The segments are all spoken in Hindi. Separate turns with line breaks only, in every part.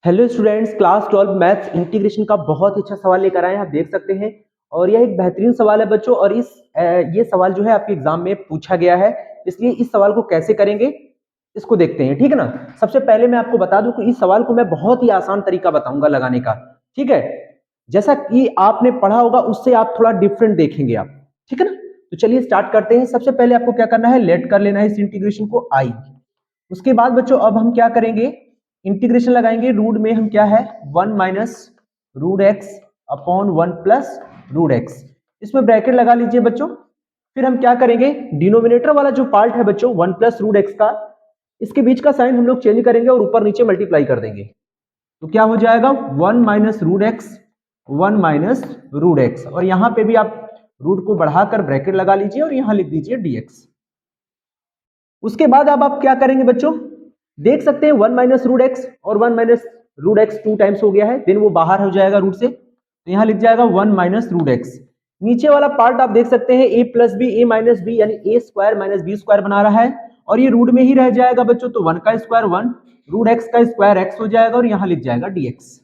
Hello students, class 12 maths integration का बहुत ही अच्छा सवाल लेकर आए हैं। आप देख सकते हैं और यह एक बेहतरीन सवाल है बच्चों। और ये सवाल जो है आपके एग्जाम में पूछा गया है, इसलिए इस सवाल को कैसे करेंगे इसको देखते हैं। ठीक है ना। सबसे पहले मैं आपको बता दूं कि इस सवाल को मैं बहुत ही आसान तरीका बताऊंगा लगाने का। ठीक है, जैसा कि आपने पढ़ा होगा उससे आप थोड़ा डिफरेंट देखेंगे आप। ठीक है ना। तो चलिए स्टार्ट करते हैं। सबसे पहले आपको क्या करना है, लेट कर लेना है इस इंटीग्रेशन को आई। उसके बाद बच्चों अब हम क्या करेंगे, इंटीग्रेशन लगाएंगे। रूट में हम क्या है, 1 minus root x upon 1 plus root x. इसमें ब्रैकेट लगा लीजिए बच्चों। फिर हम क्या करेंगे, डिनोमिनेटर वाला जो पार्ट है बच्चों 1 प्लस रूट एक्स का, इसके बीच का साइन हम लोग चेंज करेंगे और ऊपर नीचे मल्टीप्लाई कर देंगे। तो क्या हो जाएगा, 1 minus root x, 1 minus root x. और यहां पे भी आप रूट को बढ़ाकर ब्रैकेट लगा लीजिए और यहां लिख दीजिए dx। उसके बाद अब आप क्या करेंगे बच्चों, देख सकते हैं 1 माइनस रूट एक्स और 1 माइनस रूट एक्स 2 टाइम्स हो गया है, देन वो बाहर हो जाएगा रूट से, तो यहां लिख जाएगा 1 माइनस रूट एक्स। नीचे वाला पार्ट आप देख सकते हैं a plus b, a minus b, यानी a square minus b square बना रहा है और ये रूट में ही रह जाएगा बच्चों। तो 1 का स्क्वायर 1, रूट एक्स का स्क्वायर एक्स हो जाएगा और यहां लिख जाएगा dx।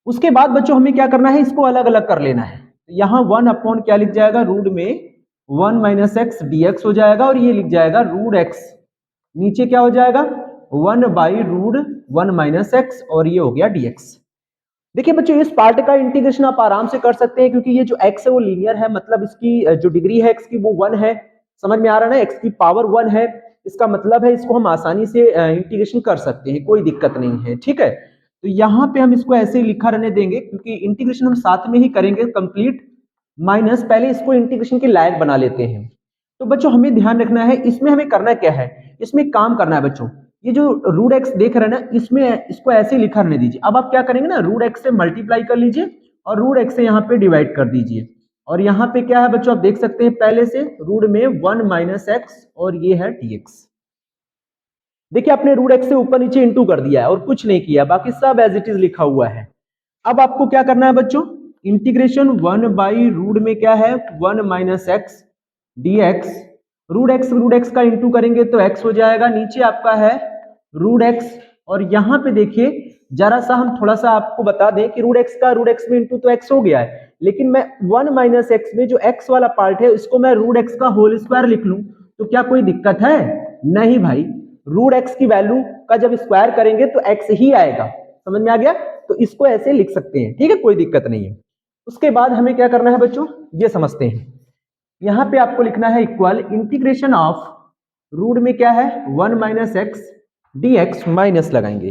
उसके बाद बच्चों हमें क्या करना है, इसको अलग अलग कर लेना है। यहां 1 अपॉन क्या लिख जाएगा, रूट में 1 माइनस एक्स dx हो जाएगा और ये लिख जाएगा रूट एक्स। नीचे क्या हो जाएगा, 1 बाई रूट 1 माइनस एक्स और ये हो गया dx। देखिए बच्चों इस पार्ट का इंटीग्रेशन आप आराम से कर सकते हैं, क्योंकि ये जो x है वो लीनियर है, मतलब इसकी जो डिग्री है x की वो 1 है। समझ में आ रहा है ना, x की पावर 1 है, इसका मतलब है इसको हम आसानी से इंटीग्रेशन कर सकते हैं, कोई दिक्कत नहीं है। ठीक है, तो यहाँ पे हम इसको ऐसे ही लिखा रहने देंगे, क्योंकि इंटीग्रेशन हम साथ में ही करेंगे कंप्लीट। माइनस पहले इसको इंटीग्रेशन के लायक बना लेते हैं। तो बच्चों हमें ध्यान रखना है, इसमें हमें करना क्या है, इसमें काम करना है बच्चों। ये जो रूट एक्स देख रहे हैं ना, इसमें इसको ऐसे ही लिखा रहने दीजिए। अब आप क्या करेंगे ना, रूट एक्स से मल्टीप्लाई कर लीजिए और रूट एक्स से यहाँ पे डिवाइड कर दीजिए। और यहाँ पे क्या है बच्चों, आप देख सकते हैं पहले से रूट में 1 माइनस एक्स और ये है dx। देखिए आपने रूट एक्स से ऊपर नीचे इंटू कर दिया है और कुछ नहीं किया, बाकी सब एज इट इज लिखा हुआ है। अब आपको क्या करना है बच्चों, इंटीग्रेशन 1 बाई रूट में क्या है, 1 minus x dx। Root x का इंटू करेंगे तो x हो जाएगा, नीचे आपका है रूट एक्स। और यहां पे देखिए जरा सा हम थोड़ा सा आपको बता दें कि रूट एक्स में इंटू तो x हो गया है, लेकिन मैं 1 माइनस एक्स में जो x वाला पार्ट है इसको मैं रूट एक्स का होल स्क्वायर लिख लूं तो क्या कोई दिक्कत है? नहीं भाई, रूट एक्स की वैल्यू का जब स्क्वायर करेंगे तो x ही आएगा। समझ में आ गया? तो इसको ऐसे लिख सकते हैं, ठीक है, कोई दिक्कत नहीं है। उसके बाद हमें क्या करना है बच्चों, ये समझते हैं। यहां पे आपको लिखना है इक्वल इंटीग्रेशन ऑफ रूट में क्या है 1 माइनस एक्स dx माइनस लगाएंगे।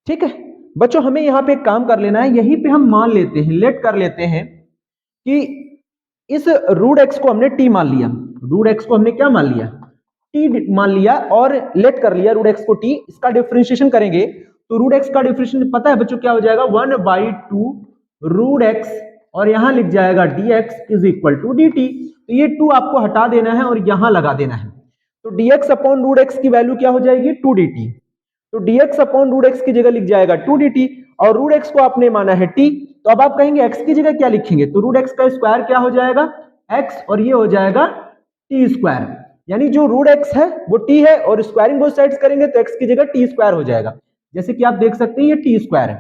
ठीक है बच्चों, हमें यहाँ पे एक काम कर लेना है, यहीं पे हम मान लेते हैं, लेट कर लेते हैं कि इस रूट एक्स को हमने t मान लिया। रूट एक्स को हमने क्या मान लिया, t मान लिया और लेट कर लिया रूट एक्स को t। इसका डिफरेंशिएशन करेंगे तो रूट एक्स का डिफरेंशिएशन पता है बच्चों क्या हो जाएगा, 1 बाई 2 रूट एक्स और यहां लिख जाएगा dx is equal to dt। तो ये 2 आपको हटा देना है और यहां लगा देना है। तो dx अपॉन रूट एक्स की वैल्यू क्या हो जाएगी, 2 dt। तो dx अपॉन रूट एक्स की जगह लिख जाएगा 2 dt और रूट एक्स को आपने माना है t, तो अब आप कहेंगे x की जगह क्या लिखेंगे, तो रूट एक्स का स्क्वायर क्या हो जाएगा x और ये हो जाएगा t स्क्वायर। यानी जो रूट एक्स है वो t है और स्क्वायरिंग बोथ साइड्स करेंगे तो x की जगह t स्क्वायर हो जाएगा। जैसे कि आप देख सकते हैं ये t स्क्वायर है,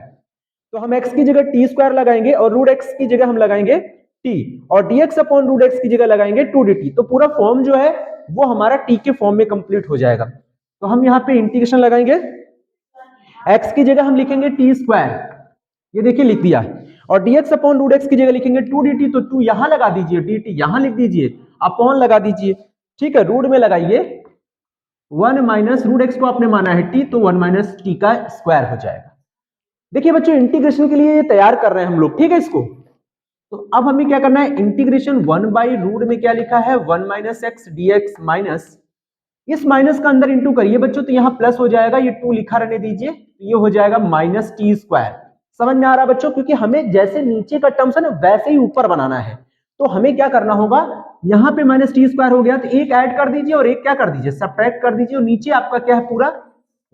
तो हम x की जगह t स्क्वायर लगाएंगे और रूट एक्स की जगह हम लगाएंगे t और dx अपॉन रूट एक्स की जगह लगाएंगे 2 dt। तो पूरा फॉर्म जो है वो हमारा t के फॉर्म में कंप्लीट हो जाएगा। तो हम यहाँ पे इंटीग्रेशन लगाएंगे, x की जगह हम लिखेंगे t स्क्वायर, ये देखिए लिख दिया, और dx अपॉन रूट एक्स की जगह लिखेंगे 2 dt। तो 2 यहां लगा दीजिए, dt यहां लिख दीजिए, अपॉन लगा दीजिए। ठीक है, रूट में लगाइए 1 माइनस रूट एक्स को आपने माना है t, तो 1 माइनस t का स्क्वायर हो जाएगा। देखिए बच्चों इंटीग्रेशन के लिए ये तैयार कर रहे हैं हम लोग, ठीक है इसको। तो अब हमें क्या करना है, इंटीग्रेशन 1 बाई रूट में क्या लिखा है 1 माइनस एक्स dx माइनस, इस माइनस का अंदर इंटू करिए बच्चों तो यहाँ प्लस हो जाएगा, ये 2 लिखा रहने दीजिए, ये हो जाएगा माइनस टी स्क्वायर। समझ में आ रहा है बच्चों, क्योंकि हमें जैसे नीचे का टर्म्स है ना वैसे ही ऊपर बनाना है। तो हमें क्या करना होगा, यहाँ पे माइनस टी स्क्वायर हो गया तो एक ऐड कर दीजिए और एक क्या कर दीजिए, सब्ट्रैक्ट कर दीजिए, और नीचे आपका क्या है पूरा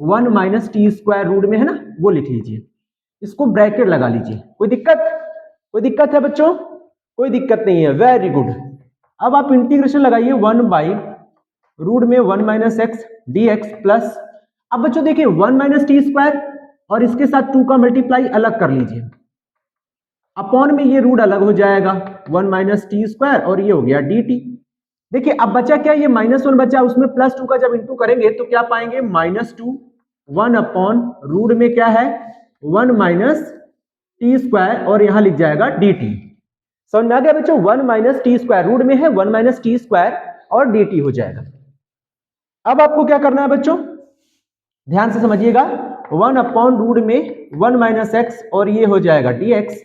1 माइनस टी स्क्वायर रूट में है ना वो लिख लीजिए, इसको ब्रैकेट लगा लीजिए। कोई दिक्कत, कोई दिक्कत है बच्चों? कोई दिक्कत नहीं है, वेरी गुड। अब आप इंटीग्रेशन लगाइए 1 बाई रूट में 1 माइनस एक्स dx प्लस, अब बच्चों देखिए 1 माइनस टी स्क्वायर और इसके साथ 2 का मल्टीप्लाई अलग कर लीजिए, अपॉन में ये रूट अलग हो जाएगा 1 माइनस टी स्क्वायर और ये हो गया डी टी। देखिए अब बचा क्या, ये -1 बचा, उसमें +2 का जब इंटू करेंगे तो क्या पाएंगे -2 1 अपॉन रूट में क्या है 1 माइनस टी स्क्वायर और यहां लिख जाएगा डी टी। समझ में आ गया बच्चों, 1 माइनस टी स्क्वायर रूट में है 1 माइनस टी स्क्वायर और डी टी हो जाएगा। अब आपको क्या करना है बच्चों, ध्यान से समझिएगा, 1 अपॉन रूट में 1 माइनस एक्स और ये हो जाएगा डी एक्स।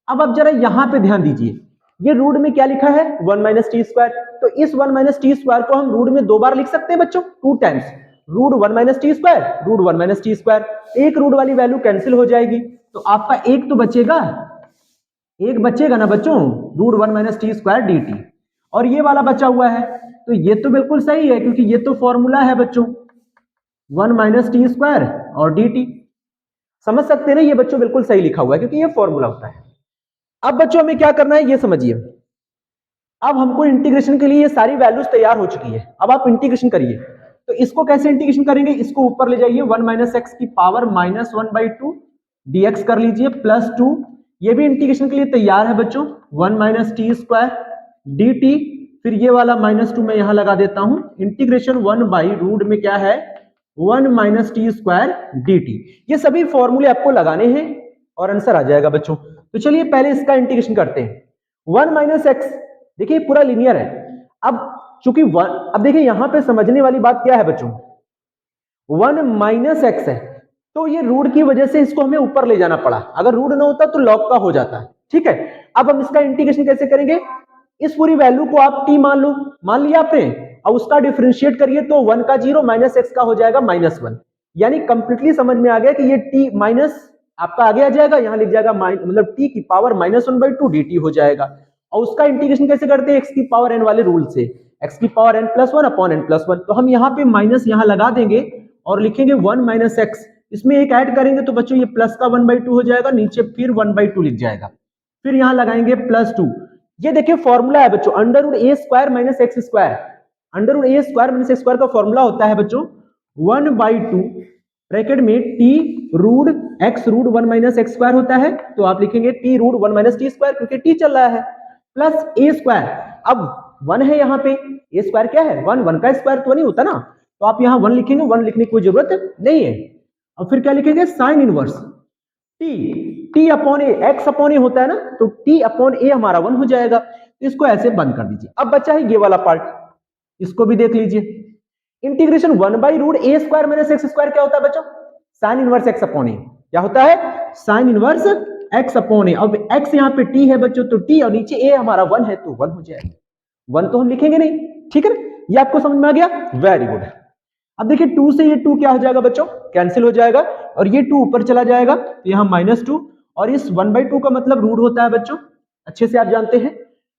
अब आप जरा यहां पे ध्यान दीजिए, ये रूट में क्या लिखा है 1 माइनस टी स्क्वायर, तो इस 1 माइनस टी स्क्वायर को हम रूट में 2 बार लिख सकते हैं बच्चों, 2 times root 1 minus t square root 1 minus t square. एक रूट वाली वैल्यू कैंसिल हो जाएगी तो आपका एक तो बचेगा, एक बचेगा ना बच्चों root 1 minus t square d t, और ये वाला बचा हुआ है तो ये तो बिल्कुल सही है क्योंकि ये तो फॉर्मूला है बच्चों 1 माइनस टी स्क्वायर और डी टी। समझ सकते हैं ना, ये बच्चों बिल्कुल सही लिखा हुआ है क्योंकि ये फॉर्मूला होता है। अब बच्चों हमें क्या करना है ये समझिए, अब हमको इंटीग्रेशन के लिए ये सारी वैल्यूज तैयार हो चुकी है, अब आप इंटीग्रेशन करिए। तो इसको कैसे इंटीग्रेशन करेंगे, इसको ऊपर ले जाइए 1 माइनस एक्स की पावर -1/2 dx कर लीजिए +2, ये भी इंटीग्रेशन के लिए तैयार है बच्चों 1 minus t square d T, फिर ये वाला -2 मैं यहां लगा देता हूं, इंटीग्रेशन 1/रूट में क्या है 1 minus t square d T. ये सभी फॉर्मूले आपको लगाने हैं और आंसर आ जाएगा बच्चों। तो चलिए पहले इसका इंटीग्रेशन करते हैं। 1 माइनस एक्स, देखिए पूरा लीनियर है, अब चूंकि अब देखिए यहां पे समझने वाली बात क्या है बच्चों, 1 माइनस एक्स है तो ये रूट की वजह से इसको हमें ऊपर ले जाना पड़ा, अगर रूट ना होता तो लॉग का हो जाता है, ठीक है। अब हम इसका इंटीग्रेशन कैसे करेंगे, इस पूरी वैल्यू को आप t मान लो, मान लिया आपने, और उसका डिफरेंशिएट करिए तो 1 का 0 माइनस एक्स का हो जाएगा -1, यानी कंप्लीटली समझ में आ गया कि ये t माइनस आपका आगे आ जाएगा, यहां लिख जाएगा मतलब t की पावर -1/2 dt हो जाएगा। और उसका इंटीग्रेशन कैसे करते हैं, x की पावर n वाले रूल से, x की पावर n+1 अपॉन n+1, तो हम यहाँ पे माइनस यहाँ लगा देंगे और लिखेंगे 1 माइनस एक्स, इसमें एक ऐड करेंगे तो बच्चों ये प्लस का 1/2 हो जाएगा, नीचे फिर 1/2 लिख जाएगा, फिर यहाँ लगाएंगे +2। ये देखिए फॉर्मूला है बच्चों √a² minus x square, √a² minus x square का फॉर्मूला होता है बच्चों 1/2 ब्रैकेट में t root x root 1 minus x square होता है, तो आप लिखेंगे t root 1 minus t square क्योंकि t चल रहा है, प्लस a स्क्वायर, अब 1 है यहाँ पे, a स्क्वायर क्या है 1 का स्क्वायर तो नहीं होता ना, तो आप यहाँ 1 लिखेंगे, 1 लिखने की कोई जरूरत नहीं है। और फिर क्या लिखेंगे साइन इनवर्स t अपॉन ए, x अपॉन ए होता है ना, तो t अपॉन ए हमारा 1 हो जाएगा, तो इसको ऐसे बंद कर दीजिए। अब बचा है ये वाला पार्ट, इसको भी देख लीजिए, integration 1/√a² minus x square क्या होता है बच्चों, साइन इनवर्स x अपॉन ए, क्या होता है साइन इनवर्स x अपॉन ए। अब x यहाँ पे t है बच्चों, तो t और नीचे a हमारा 1 है तो 1 हो जाएगा, 1 तो हम लिखेंगे नहीं, ठीक है ना, ये आपको समझ में आ गया, वेरी गुड। अब देखिए 2 से ये 2 क्या हो जाएगा बच्चों, कैंसिल हो जाएगा और ये 2 ऊपर चला जाएगा तो यहाँ -2, और इस 1/2 का मतलब रूट होता है बच्चों, अच्छे से आप जानते हैं,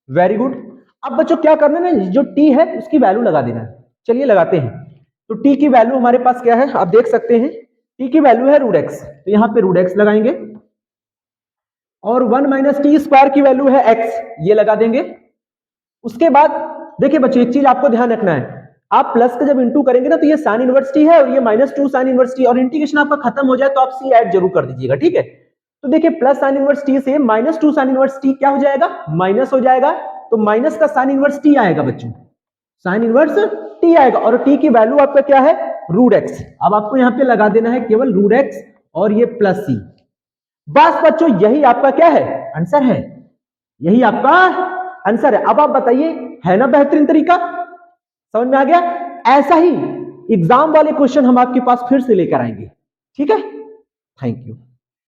वेरी गुड। अब बच्चों क्या करना है ना, जो t है उसकी वैल्यू लगा देना है, चलिए लगाते हैं। तो t की वैल्यू हमारे पास क्या है आप देख सकते हैं, t की वैल्यू है √x, तो यहाँ पे √x लगाएंगे, और 1 माइनस टी स्क्वायर की वैल्यू है x, ये लगा देंगे। उसके बाद देखिए बच्चों एक चीज आपको ध्यान रखना है, आप प्लस का जब इंटू करेंगे ना तो ये साइन इनवर्स टी है और ये -2 साइन इनवर्स टी, और इंटीग्रेशन आपका खत्म हो जाए तो आप सी ऐड जरूर कर दीजिएगा, ठीक है। तो देखिए प्लस साइन इनवर्स टी से -2 साइन इनवर्स टी क्या हो जाएगा, माइनस हो जाएगा, तो माइनस का साइन इनवर्स टी आएगा बच्चों, साइन इनवर्स टी आएगा, और टी की वैल्यू आपका क्या है √x। अब आपको यहाँ पे लगा देना है केवल √x और ये प्लस सी, बस बच्चों यही आपका क्या है आंसर है, यही आपका आंसर है। अब आप बताइए है ना बेहतरीन तरीका, समझ में आ गया। ऐसा ही एग्जाम वाले क्वेश्चन हम आपके पास फिर से लेकर आएंगे, ठीक है, थैंक यू।